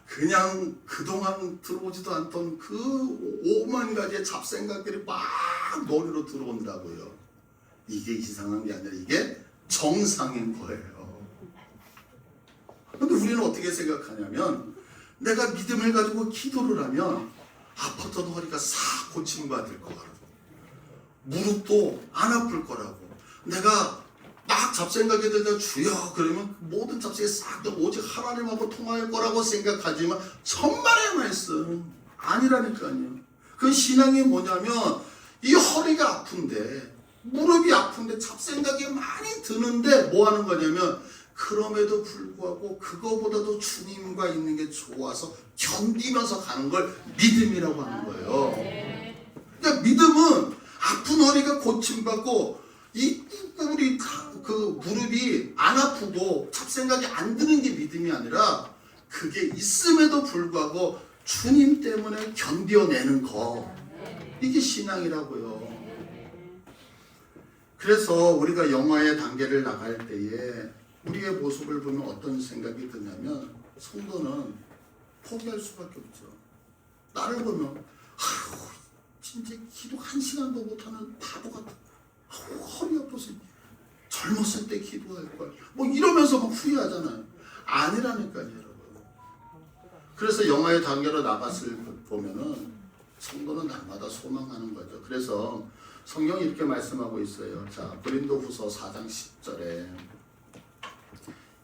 그냥 그동안 들어오지도 않던 그 5만 가지의 잡생각들이 막 머리로 들어온다고요. 이게 이상한 게 아니라 이게 정상인 거예요. 그런데 우리는 어떻게 생각하냐면 내가 믿음을 가지고 기도를 하면 아팠던 허리가 싹 고침받을 거라고, 무릎도 안 아플 거라고, 내가 막 잡생각이 들다 주여 그러면 모든 잡생각이 싹 오직 하나님하고 통할 거라고 생각하지만 천만의 말씀 아니라니까요. 그 신앙이 뭐냐면 이 허리가 아픈데 무릎이 아픈데 잡생각이 많이 드는데 뭐 하는 거냐면 그럼에도 불구하고 그거보다도 주님과 있는 게 좋아서 견디면서 가는 걸 믿음이라고 하는 거예요. 그러니까 믿음은 아픈 허리가 고침받고 이 우리 그 무릎이 안 아프고 잡생각이 안 드는 게 믿음이 아니라 그게 있음에도 불구하고 주님 때문에 견뎌내는 거, 이게 신앙이라고요. 그래서 우리가 영화의 단계를 나갈 때에 우리의 모습을 보면 어떤 생각이 드냐면 성도는 포기할 수밖에 없죠. 나를 보면 아유 진짜 기도 1시간도 못하는 바보 같아. 허리 아파서 젊었을 때 기도할 걸. 뭐 이러면서 막 후회하잖아요. 아니라니까요, 여러분. 그래서 영화의 단계로 나갔을 보면은 성도는 날마다 소망하는 거죠. 그래서 성경이 이렇게 말씀하고 있어요. 자, 고린도후서 4장 10절에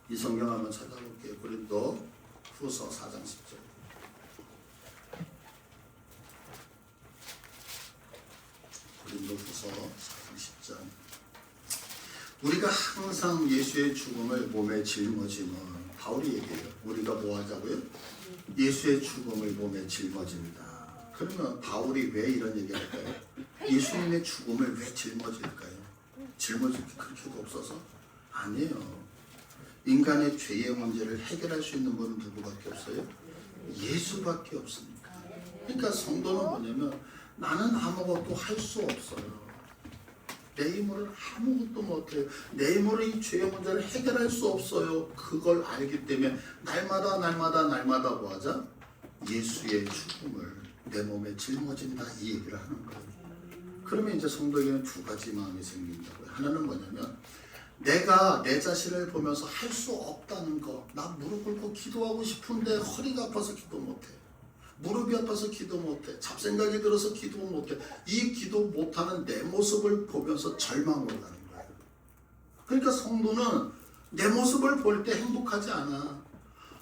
이 성경 한번 찾아볼게요. 고린도후서 4장 10절. 고린도후서 4장 10절. 우리가 항상 예수의 죽음을 몸에 짊어지면, 바울이 얘기해요. 우리가 뭐 하자고요? 예수의 죽음을 몸에 짊어진다. 그러면 바울이 왜 이런 얘기를 할까요? 예수님의 죽음을 왜 짊어질까요? 짊어질 게 그렇게도 없어서? 아니에요. 인간의 죄의 문제를 해결할 수 있는 분은 누구밖에 없어요? 예수밖에 없으니까. 그러니까 성도는 뭐냐면 나는 아무것도 할 수 없어요. 내 힘으로는 아무것도 못해요. 내 힘으로 이 죄의 문제를 해결할 수 없어요. 그걸 알기 때문에 날마다 뭐 하자? 예수의 죽음을 내 몸에 짊어진다, 이 얘기를 하는 거예요. 그러면 이제 성도에게는 두 가지 마음이 생긴다고요. 하나는 뭐냐면 내가 내 자신을 보면서 할 수 없다는 거. 나 무릎 꿇고 기도하고 싶은데 허리가 아파서 기도 못해. 무릎이 아파서 기도 못해. 잡생각이 들어서 기도 못해. 이 기도 못하는 내 모습을 보면서 절망으로 가는 거예요. 그러니까 성도는 내 모습을 볼 때 행복하지 않아.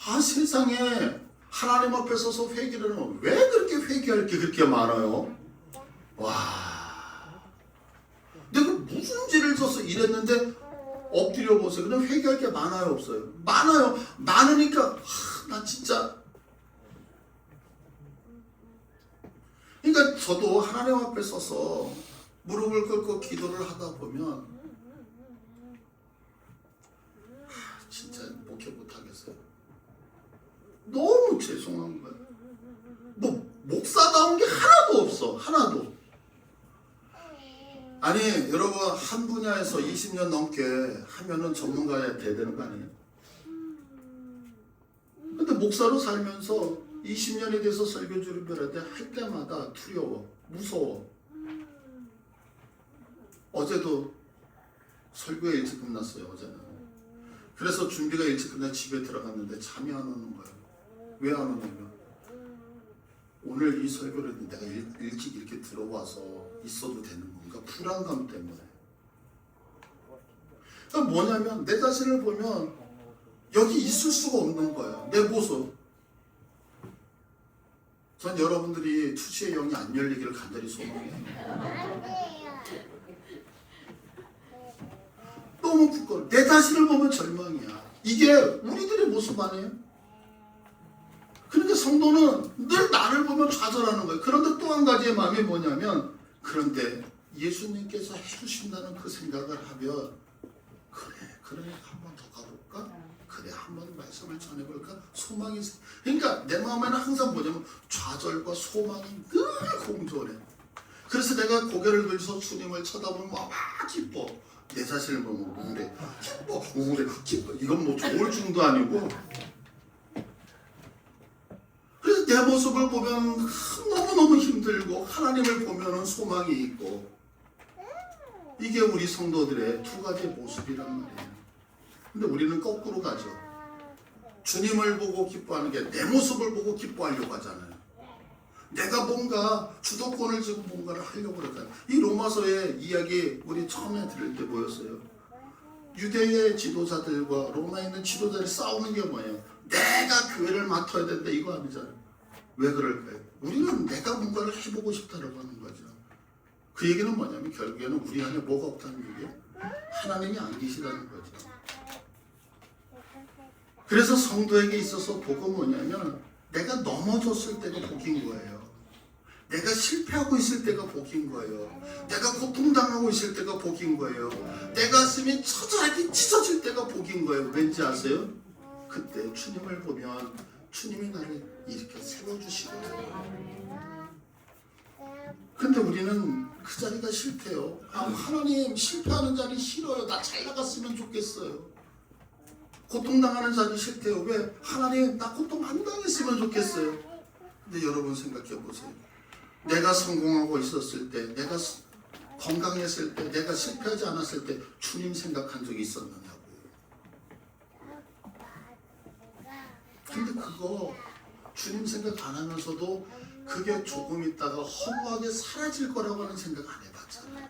아, 세상에 하나님 앞에 서서 회개를 하면 왜 그렇게 회개할 게 그렇게 많아요? 와, 내가 무슨 죄를 져서 이랬는데 엎드려 보세요. 그럼 회개할 게 많아요, 없어요? 많아요. 많으니까 나 진짜. 그러니까 저도 하나님 앞에 서서 무릎을 꿇고 기도를 하다 보면 진짜 목회 못하겠어요. 너무 죄송한 거예요. 뭐 목사다운 게 하나도 없어. 하나도. 아니 여러분, 한 분야에서 20년 넘게 하면은 전문가야 돼야 되는 거 아니에요? 근데 목사로 살면서 20년에 대해서 설교 준비할 때 할 때마다 두려워, 무서워. 어제도 설교가 일찍 끝났어요. 어제는. 그래서 준비가 일찍 끝나 집에 들어갔는데 잠이 안 오는 거예요. 왜 안 오냐면 오늘 이 설교를 내가 일찍 이렇게 들어와서 있어도 되는 건가? 불안감 때문에. 그러니까 뭐냐면 내 자신을 보면 여기 있을 수가 없는 거야. 내 모습. 전 여러분들이 투시의 영이 안 열리기를 간절히 소망해요. 너무 부끄러워. 내 자신을 보면 절망이야. 이게 우리들의 모습 아니에요? 그런데 성도는 늘 나를 보면 좌절하는 거예요. 그런데 또 한 가지의 마음이 뭐냐면, 그런데 예수님께서 해주신다는 그 생각을 하면 그래 한번 더 가볼까? 그래 한번 말씀을 전해볼까? 소망이. 그러니까 내 마음에는 항상 뭐냐면 좌절과 소망이 늘 공존해. 그래서 내가 고개를 들어서 주님을 쳐다보면 막 기뻐. 내 자신을 보면 우울해. 기뻐, 우울해, 기뻐. 이건 뭐 좋을 중도 아니고. 그래서 내 모습을 보면 너무너무 힘들고 하나님을 보면 소망이 있고. 이게 우리 성도들의 두 가지 모습이란 말이에요. 근데 우리는 거꾸로 가죠. 주님을 보고 기뻐하는 게 내 모습을 보고 기뻐하려고 하잖아요. 내가 뭔가 주도권을 쥐고 뭔가를 하려고 그러잖아요. 이 로마서의 이야기 우리 처음에 들을 때 뭐였어요? 유대의 지도자들과 로마에 있는 지도자들이 싸우는 게 뭐예요? 내가 교회를 맡아야 된다, 이거 아니잖아요. 왜 그럴까요? 우리는 내가 뭔가를 해보고 싶다라고 하는 거죠. 그 얘기는 뭐냐면 결국에는 우리 안에 뭐가 없다는 얘기예요? 하나님이 안 계시다는 거죠. 그래서 성도에게 있어서 복은 뭐냐면 내가 넘어졌을 때가 복인 거예요. 내가 실패하고 있을 때가 복인 거예요. 내가 고통당하고 있을 때가 복인 거예요. 내 가슴이 처절하게 찢어질 때가 복인 거예요. 왠지 아세요? 그때 주님을 보면 주님이 나를 이렇게 세워주시거든요. 근데 우리는 그 자리가 싫대요. 하나님, 실패하는 자리 싫어요. 나 잘 나갔으면 좋겠어요. 고통당하는 자리 싫대요. 왜? 하나님, 나 고통 안 당했으면 좋겠어요. 근데 여러분 생각해 보세요. 내가 성공하고 있었을 때, 내가 건강했을 때, 내가 실패하지 않았을 때 주님 생각한 적이 있었느냐고요. 근데 그거 주님 생각 안 하면서도 그게 조금 있다가 허무하게 사라질 거라고 하는 생각 안 해봤잖아요.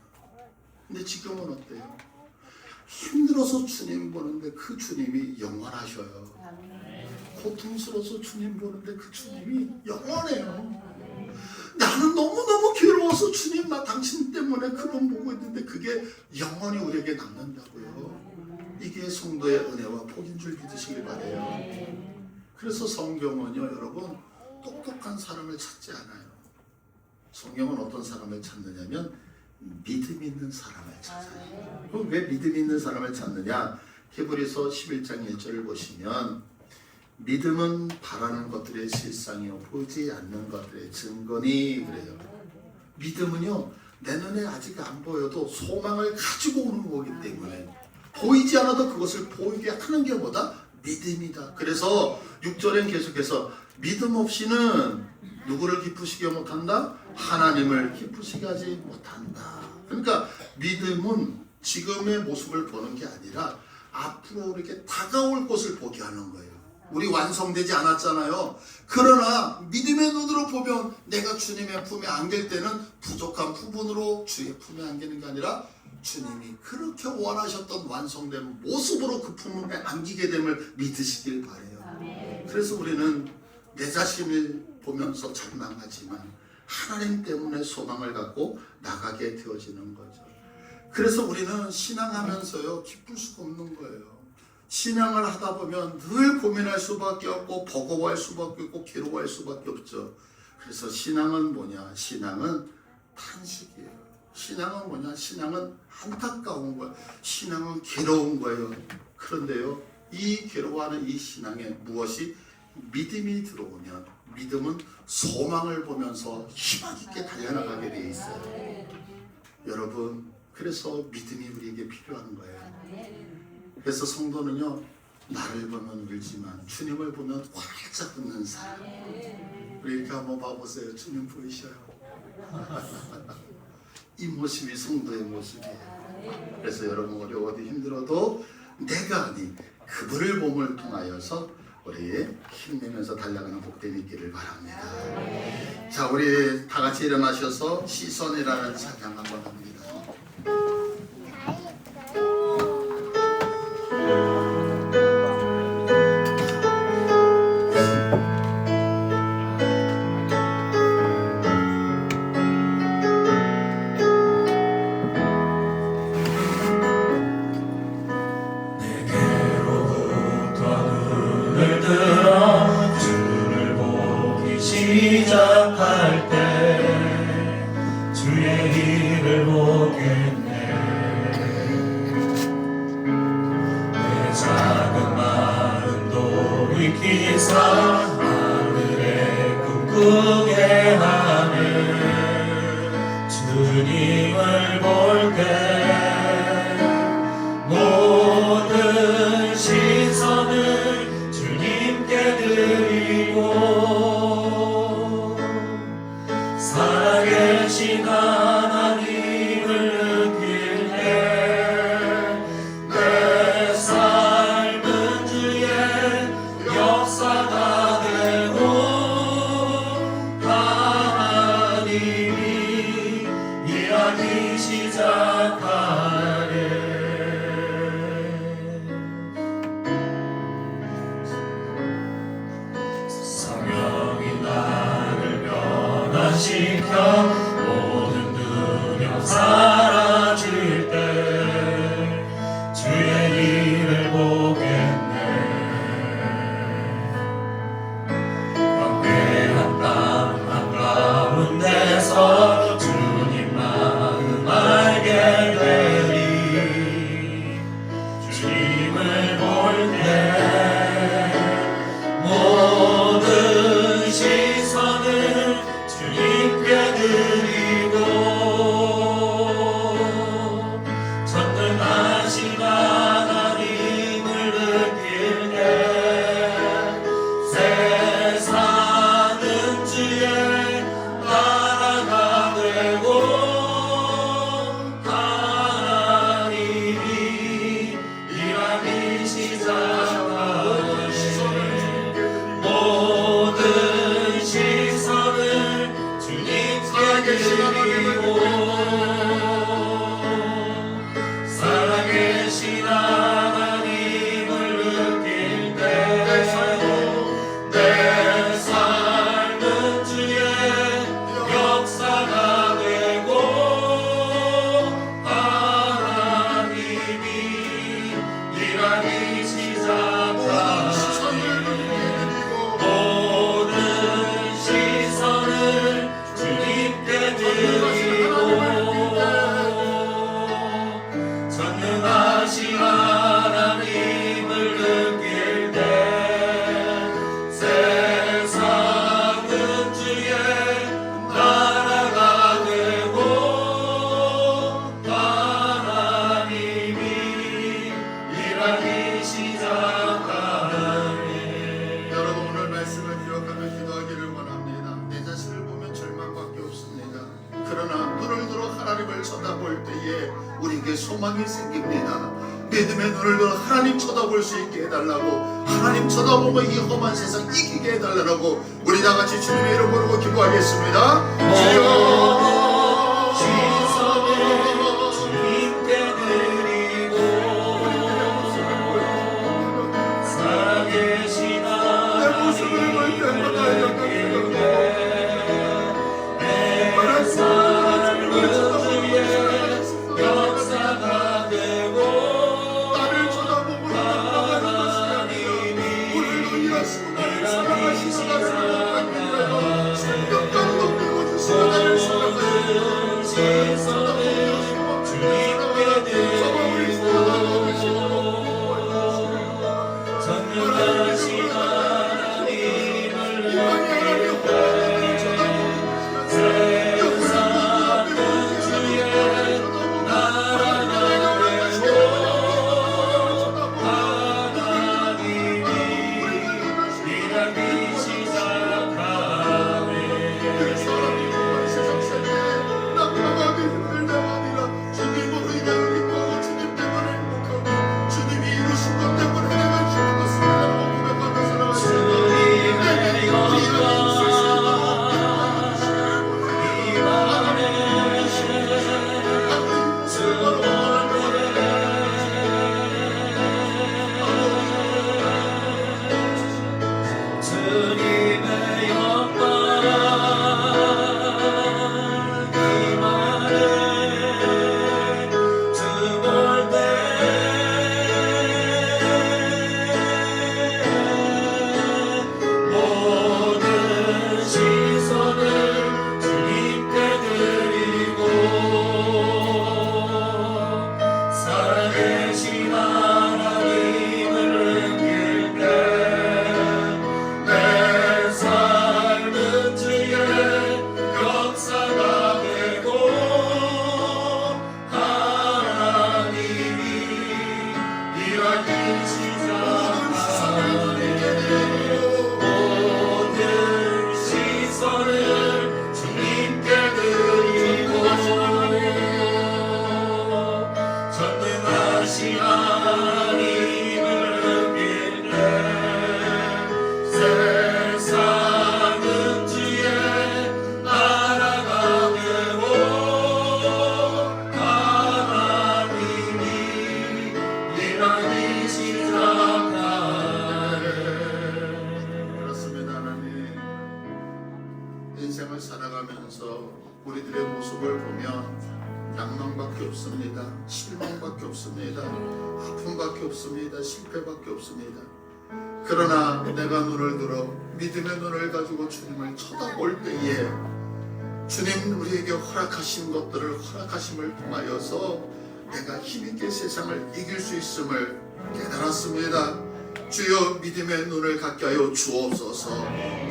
근데 지금은 어때요? 힘들어서 주님 보는데 그 주님이 영원하셔요. 고통스러워서 주님 보는데 그 주님이 영원해요. 나는 너무너무 괴로워서 주님, 나 당신 때문에 그런 보고 있는데 그게 영원히 우리에게 남는다고요. 이게 성도의 은혜와 복인 줄 믿으시길 바라요. 그래서 성경은요, 여러분, 똑똑한 사람을 찾지 않아요. 성경은 어떤 사람을 찾느냐면 믿음 있는 사람을 찾아요. 그럼 왜 믿음 있는 사람을 찾느냐? 히브리서 11장 1절을 보시면 믿음은 바라는 것들의 실상이요 보이지 않는 것들의 증거니 그래요. 믿음은요, 내 눈에 아직 안 보여도 소망을 가지고 오는 거기 때문에 보이지 않아도 그것을 보이게 하는 게 뭐다? 믿음이다. 그래서 6절엔 계속해서 믿음 없이는 누구를 기쁘시게 못한다? 하나님을 기쁘시게 하지 못한다. 그러니까 믿음은 지금의 모습을 보는 게 아니라 앞으로 이렇게 다가올 것을 보게 하는 거예요. 우리 완성되지 않았잖아요. 그러나 믿음의 눈으로 보면 내가 주님의 품에 안길 때는 부족한 부분으로 주의 품에 안기는 게 아니라 주님이 그렇게 원하셨던 완성된 모습으로 그 품에 안기게 됨을 믿으시길 바라요. 그래서 우리는 내 자신을 보면서 절망하지만 하나님 때문에 소망을 갖고 나가게 되어지는 거죠. 그래서 우리는 신앙하면서요, 기쁠 수가 없는 거예요. 신앙을 하다 보면 늘 고민할 수밖에 없고 버거워할 수밖에 없고 괴로워할 수밖에 없죠. 그래서 신앙은 뭐냐? 신앙은 탄식이에요. 신앙은 뭐냐? 신앙은 안타까운 거예요. 신앙은 괴로운 거예요. 그런데요, 이 괴로워하는 이 신앙에 무엇이 믿음이 들어오면 믿음은 소망을 보면서 희망 있게 달려나가게 돼 있어요. 여러분, 그래서 믿음이 우리에게 필요한 거예요. 그래서 성도는요, 나를 보면 울지만 주님을 보면 활짝 웃는 사람. 우리 이렇게 한번 봐보세요. 주님 보이셔요? 이 모습이 성도의 모습이에요. 그래서 여러분, 우리 어디 힘들어도 내가 아닌 그분을 몸을 통하여서 우리 힘내면서 달려가는 복됨이 있기를 바랍니다. 자, 우리 다 같이 일어나셔서 시선이라는 찬양 한번 합니다. 시작할 때 주의 일을 보겠네. 내 작은 마음도 익히사 하늘에 꿈꾸게 하네. 주님을 볼 때 모든 시선을 주님께 드리고 살아계신 하나님을 느낄 때 내 삶은 주의 역사가 되고 하나님이 일하기 시작하네. 성령이 나를 그러나 눈을 들어 하나님을 쳐다볼 때에 우리에게 소망이 생깁니다. 믿음의 눈을 들어 하나님 쳐다볼 수 있게 해달라고, 하나님 쳐다보고 이 험한 세상 이기게 해달라고 우리 다같이 주님의 이름 부르고 기도하겠습니다. 주여 주님께 드리고 살아계신 내 삶은 주의 역사가 되고 나를 쳐다보고 나가는 것이 아니라 오늘도 일하시고 나를 사랑하시고 나를 사랑하시고 생명까지 넘기고 주시고 나를 사랑하시고 주님께 드리고 전능하신 하나님을 인생을 살아가면서 우리들의 모습을 보면 낭만밖에 없습니다. 실망밖에 없습니다. 아픔밖에 없습니다. 실패밖에 없습니다. 그러나 내가 눈을 들어 믿음의 눈을 가지고 주님을 쳐다볼 때에 주님 우리에게 허락하신 것들을 허락하심을 통하여서 내가 힘있게 세상을 이길 수 있음을 깨달았습니다. 주여 믿음의 눈을 갖게 하여 주옵소서.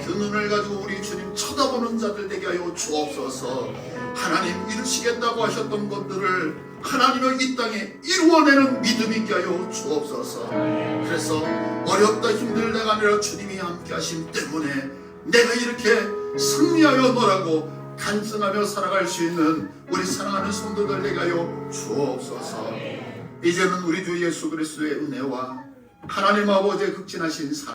그 눈을 가지고 우리 주님 쳐다보는 자들 되게 하여 주옵소서. 하나님 이루시겠다고 하셨던 것들을 하나님의 이 땅에 이루어내는 믿음 있게 하여 주옵소서. 그래서 어렵다 힘들다가 아니라 주님이 함께 하심 때문에 내가 이렇게 승리하여 너라고 간증하며 살아갈 수 있는 우리 사랑하는 성도들 되게 하여 주옵소서. 이제는 우리 주 예수 그리스도의 은혜와 하나님 아버지의 극진하신 사랑